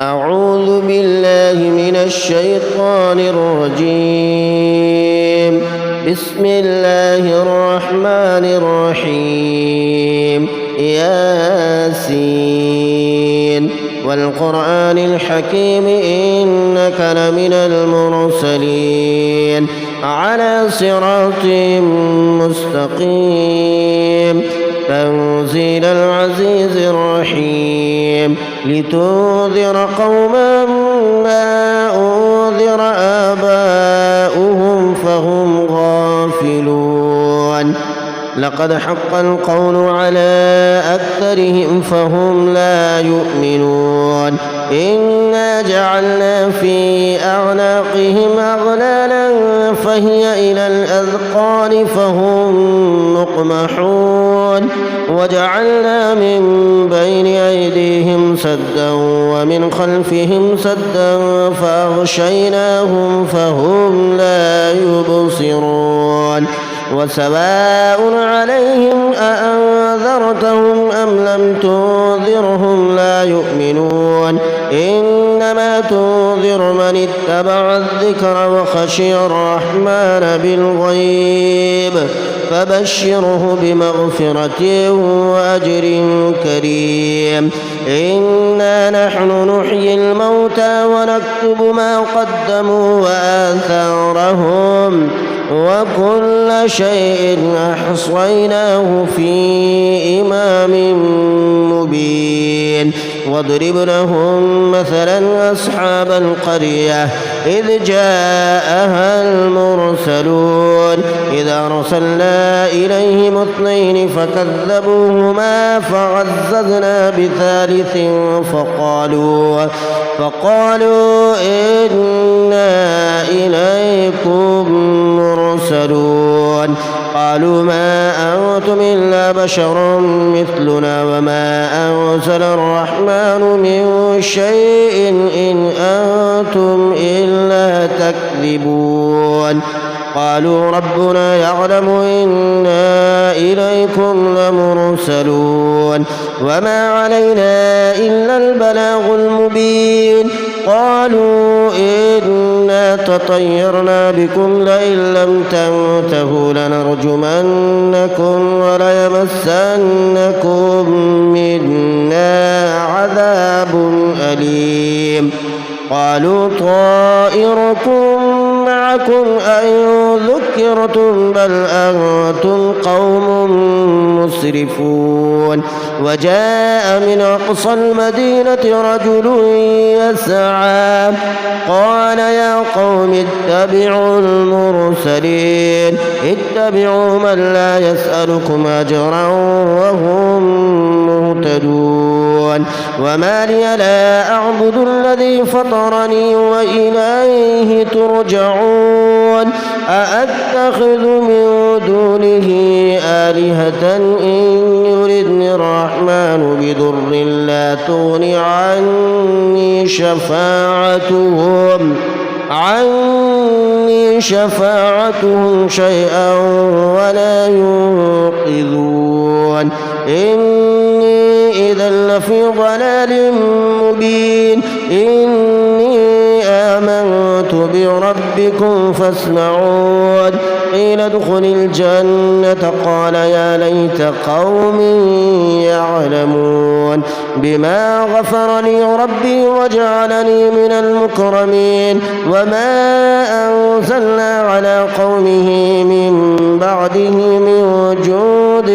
أعوذ بالله من الشيطان الرجيم. بسم الله الرحمن الرحيم. ياسين والقرآن الحكيم إنك لمن المرسلين على صراط مستقيم. تنزيل العزيز الرحيم لتنذر قوما ما أنذر آباؤهم فهم غافلون. لقد حق القول على أكثرهم فهم لا يؤمنون. إنا جعلنا في أعناقهم أغلالا فهي إلى الأذقان فهم مقمحون. وجعلنا من بين أيديهم سدا ومن خلفهم سدا فأغشيناهم فهم لا يبصرون. وسواء عليهم أأنذرتهم أم لم تنذرهم لا يؤمنون. إنما تنذر من اتبع الذكر وخشي الرحمن بالغيب فبشره بمغفرة وأجر كريم. إنا نحن نحيي الموتى ونكتب ما قدموا وآثارهم وكل شيء أحصيناه في إمام مبين. واضرب لهم مثلا أصحاب القرية إذ جاءها المرسلون إذ أرسلنا إليهم 2 فكذبوهما فعززنا بثالث فقالوا إنا إليكم مرسلون. قالوا ما أنتم إلا بشر مثلنا وما أنزل الرحمن من شيء إن أنتم إلا تكذبون. قالوا ربنا يعلم إنا إليكم لمرسلون وما علينا إلا البلاغ المبين. قالوا إنا تطيرنا بكم لئن لم تنتهوا لنرجمنكم وليمسنكم منا عذاب أليم. قالوا طائركم معكم أئن ذكرتم بل أنتم قوم مسرفون. وجاء من أقصى المدينة رجل يسعى قال يا قوم اتبعوا المرسلين اتبعوا من لا يسألكم أجرا وهم مهتدون. وما لي لا أعبد الذي فطرني وإليه ترجعون. أأتخذ من دونه آلهة إن يردني الرحمن بضر لا تغن عني شفاعتهم شيئا ولا ينقذون. إني إذا لفي ضلال مبين. إني آمنت بربكم فاسمعون. قيل ادخل الجنة قال يا ليت قومي يعلمون بما غفر لي ربي وجعلني من المكرمين. وما أنزلنا على قومه من بعده من جود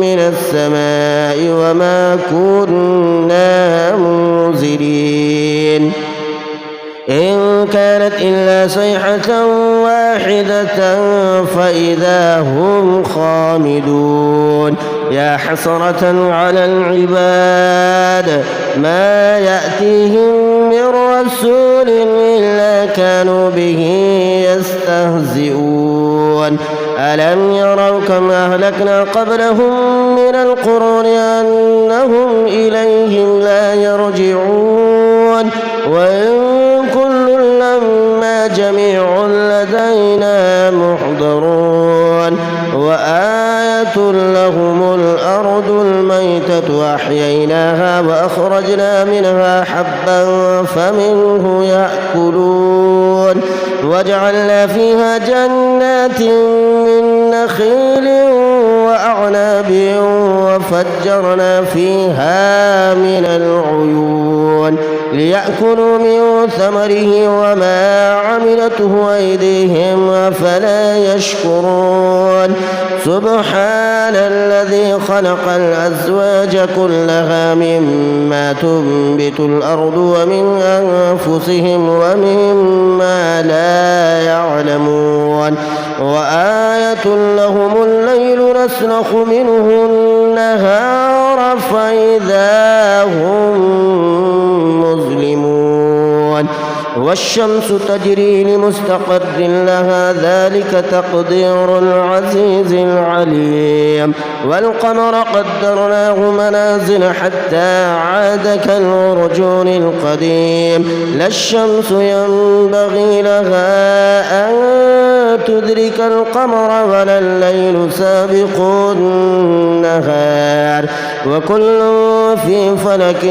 من السماء وما كنا منزلين. إن كانت إلا صيحة واحدة فإذا هم خامدون. يا حسرة على العباد ما يأتيهم من رسول إلا كانوا به يستهزئون. ألم يروا كم أهلكنا قبلهم من القرون أنهم إليهم لا يرجعون. وإن كل لما جميع لدينا محضرون. وآية وآية لهم الأرض الميتة أحييناها وأخرجنا منها حبا فمنه يأكلون وجعلنا فيها جنات من نخيل وأعناب وفجرنا فيها من العيون ليأكلوا من ثمره وما عملته أيديهم أفلا يشكرون سبحان الذي خلق الأزواج كلها مما تنبت الأرض ومن أنفسهم ومما لا يعلمون وآية لهم الليل نسلخ منه النهار فإذا هم مظلمون والشمس تجري لمستقر لها ذلك تقدير العزيز العليم والقمر قدرناه منازل حتى عاد كالعرجون القديم لا الشمس ينبغي لها أن تدرك القمر ولا الليل سابق النهار وكل في فلك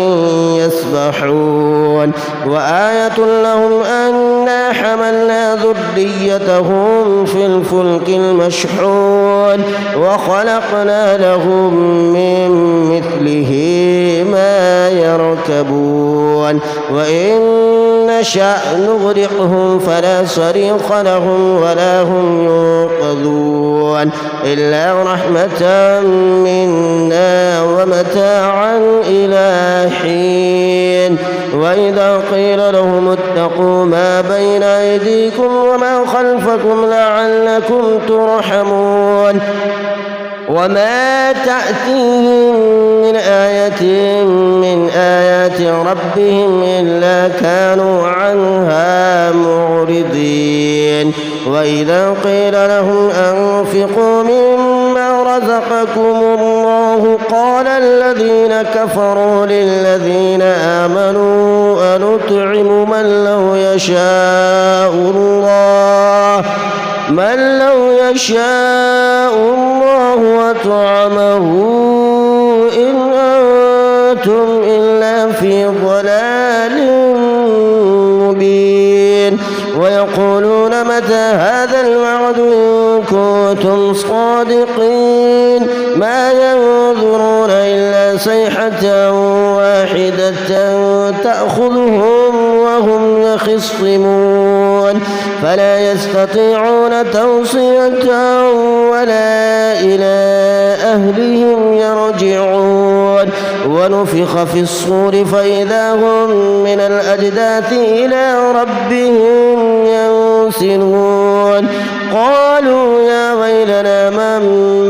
يسبحون وآية لهم أنا حملنا ذريتهم في الفلك المشحون وخلقنا لهم من مثله ما يركبون وإن نشأ نغرقهم فلا صريخ لهم ولا هم ينقذون إلا رحمة منا ومتاعا إلى حين وإذا قيل لهم اتقوا ما بين أيديكم وما خلفكم لعلكم ترحمون وما تأتيهم من آية من آيات ربهم إلا كانوا عنها معرضين وإذا قيل لهم أنفقوا مما رزقكم الله قال الذين كفروا للذين آمنوا أنطعم من لو يشاء الله أطعمه إن أنتم إلا في ضلال مبين ويقولون متى هذا الوعد إن كنتم صادقين ما ينظرون إلا صيحة واحدة تأخذهم وهم يخصمون فلا يستطيعون توصية ولا إلى أهلهم يرجعون ونفخ في الصور فإذا هم من الأجداث إلى ربهم ينسلون قالوا يا ويلنا من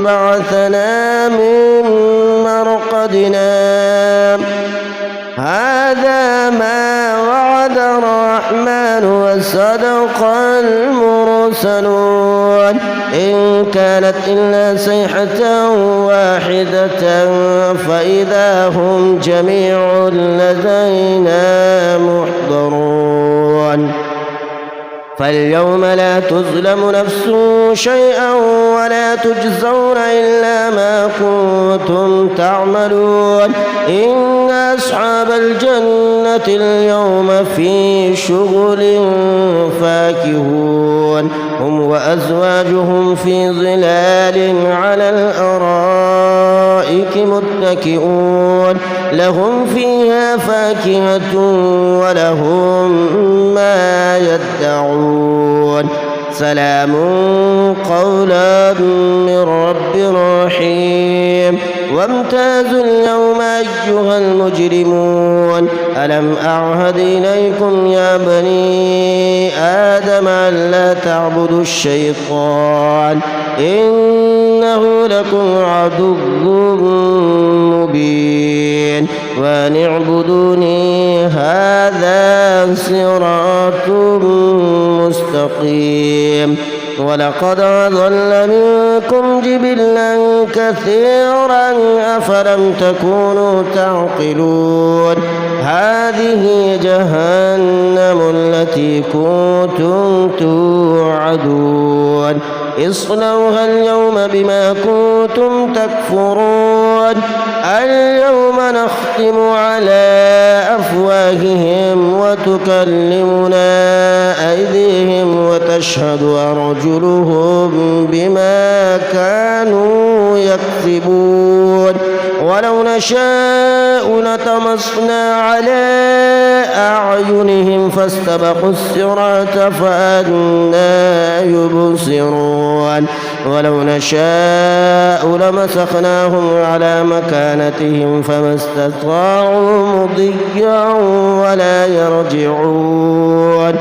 بعثنا من مرقدنا هذا ما وعد الرحمن وصدق المرسلون إن كانت إلا صيحة واحدة فإذا هم جميع لدينا محضرون فاليوم لا تظلم نفس شيئا ولا تجزون إلا ما كنتم تعملون إن أصحاب الجنة اليوم في شغل فاكهون هم وأزواجهم في ظلال على الأرائك متكئون لهم فيها فاكهة ولهم ما يدعون سلام قولا من رب رحيم وامتازوا اليوم أيها المجرمون ألم أعهد إليكم يا بني آدم ألا تعبدوا الشيطان إنه لكم عدو مبين وأن اعبدوني هذا صراط مستقيم ولقد أضل منكم جبلا كثيرا أفلم تكونوا تعقلون هذه جهنم التي كنتم توعدون اصلوها اليوم بما كنتم تكفرون اليوم نختم على أفواههم وتكلمنا أيديهم وتشهد أرجلهم بما كانوا يكسبون ولو نشاء لطمسنا على أعينهم فاستبقوا الصراط فأنى يبصرون ولو نشاء لمسخناهم على مكانتهم فما استطاعوا مضيا ولا يرجعون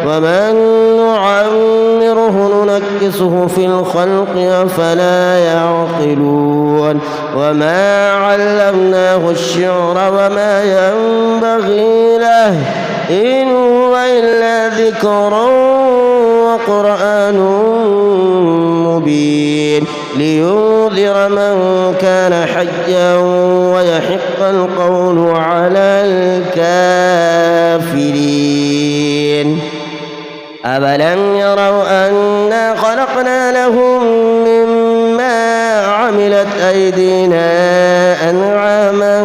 ومن نعمره ننكسه في الخلق أفلا يعقلون وما علمناه الشعر وما ينبغي له إن هو إلا ذكر وقرآن مبين لينذر من كان حيا ويحق القول على الكافرين أفلم يروا أنا خلقنا لهم مما عملت أيدينا أنعاما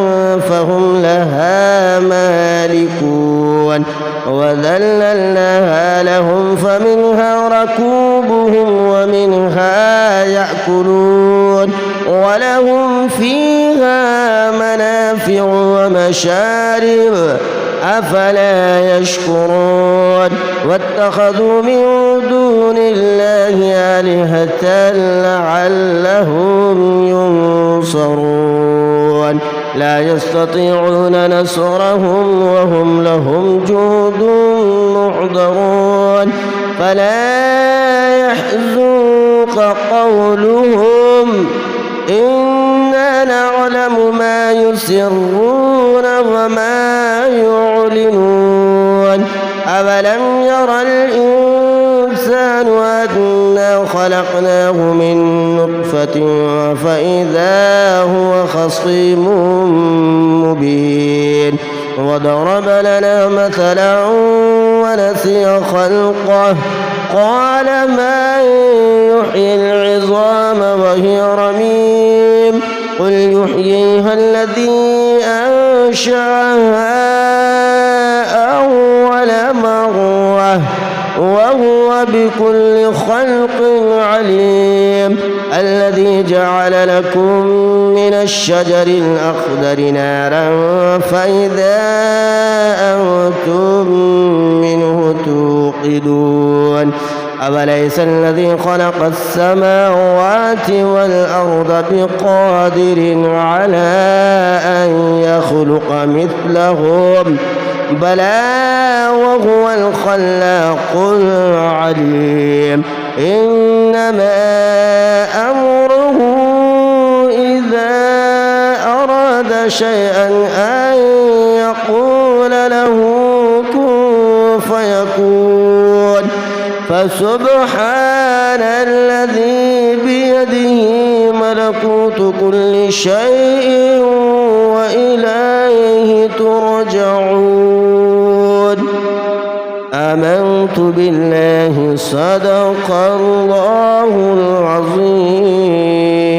فهم لها مالكون وذللناها لهم فمنها ركوبهم ومنها يأكلون ولهم فيها منافع ومشارب أفلا يشكرون واتخذوا من دون الله آلهة لعلهم ينصرون لا يستطيعون نصرهم وهم لهم جند محضرون فلا يحزنك قولهم إنا نعلم ما يسرون وما يعلنون أولم ير الإنسان أنا خلقناه من نطفة فإذا هو خصيم مبين وضرب لنا مثلا ونسي خلقه قال من يحيي العظام وهي رميم قل يحييها الذي أنشأها أول مرة وهو بكل خلق عليم الذي جعل لكم من الشجر الأخضر نارا فإذا أنتم منه توقدون أوليس الذي خلق السماوات والأرض بقادر على أن يخلق مثلهم بلى وهو الخلاق العليم إنما أمره إذا أراد شيئا أن يقول له كن فيكون فسبحان الذي بيده ملكوت كل شيء وإليه ترجعون آمنت بالله صدق الله العظيم.